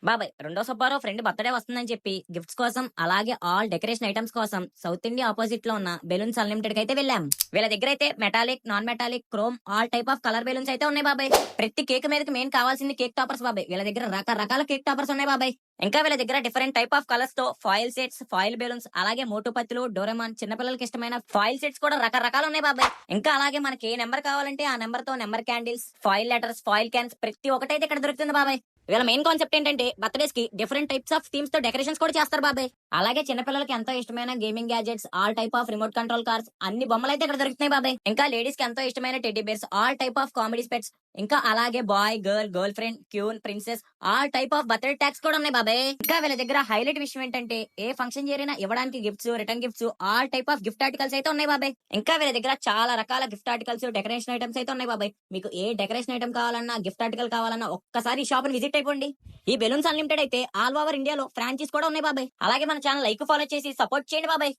బాబాయ్ రెండో Subbarao friend birthday వస్తుందని చెప్పి గిఫ్ట్స్ కోసం అలాగే ఆల్ డెకరేషన్ ఐటమ్స్ కోసం సౌత్ ఇండియా ఆపోజిట్ లో ఉన్న బెలూన్స్ అన్లిమిటెడ్ కి అయితే వెళ్ళాం. వీళ్ళ దగ్గర అయితే metallic, non metallic, chrome all type of colour balloons అయితే ఉన్నాయి బాబాయ్. ప్రతి కేక్ మీదకి మెయిన్ కావాల్సింది కేక్ టాపర్స్ బాబాయ్. వీళ్ళ దగ్గర రకరకాల కేక్ టాపర్స్ ఉన్నాయి బాబాయ్. ఇంకా వీళ్ళ దగ్గర డిఫరెంట్ టైప్ ఆఫ్ కలర్స్ తో ఫాయిల్ సెట్స్, ఫాయిల్ బెలూన్స్, అలాగే మోటు పత్తులు, డోరెమాన్, చిన్నపిల్లలకి ఇష్టమైన ఫాయిల్ సెట్స్ కూడా రకరకాలు ఉన్నాయి బాబాయ్. ఇంకా అలాగే మనకి ఏ నెంబర్ కావాలంటే ఆ నెంబర్ తో number candles, foil letters, foil cans ప్రతి ఒక్కటైతే ఇక్కడ దొరుకుతుంది బాబాయ్. వీళ్ళ మెయిన్ కాన్సెప్ట్ ఏంటంటే బర్త్డేస్ కి డిఫరెంట్ టైప్స్ ఆఫ్ థీమ్స్ తో డెకరేషన్స్ కూడా చేస్తారు బాబాయ్. అలాగే చిన్నపిల్లలకి ఎంతో ఇష్టమైన gaming gadgets, all type of remote control cars, అన్ని బొమ్మలు అయితే ఇక్కడ దొరుకుతున్నాయి బాబాయ్. ఇంకా లేడీస్ కి ఎంతో ఇష్టమైన teddy bears, all type of comedy స్పెట్స్, ఇంకా అలాగే boy, girl, girl friend, queen, princess, all type of birthday tags కూడా ఉన్నాయి బాబాయ్. ఇంకా వీళ్ళ దగ్గర హైలైట్ విషయం ఏంటంటే ఏ ఫంక్షన్ చేరినా ఇవ్వడానికి gifts, return gifts, all type of gift articles అయితే ఉన్నాయి బాబాయ్. ఇంకా వీళ్ళ దగ్గర చాలా రకాల గిఫ్ట్ ఆర్టికల్స్, డెకరేషన్ ఐటమ్స్ అయితే ఉన్నాయి బాబాయ్. మీకు ఏ డెకరేషన్ ఐటమ్ కావాలన్నా, గిఫ్ట్ ఆర్టికల్ కావాలన్నా ఒక్కసారి ఈ షాప్ ని విజిట్ అయిపోండి. ఈ బెలూన్స్ అన్లిమిటెడ్ అయితే ఆల్ ఓవర్ ఇండియాలో ఫ్రాంచైజ్ కూడా ఉన్నాయి బాబాయ్. అలాగే మన ఛానల్ లైక్, ఫాలో చేసి సపోర్ట్ చేయండి బాబాయ్.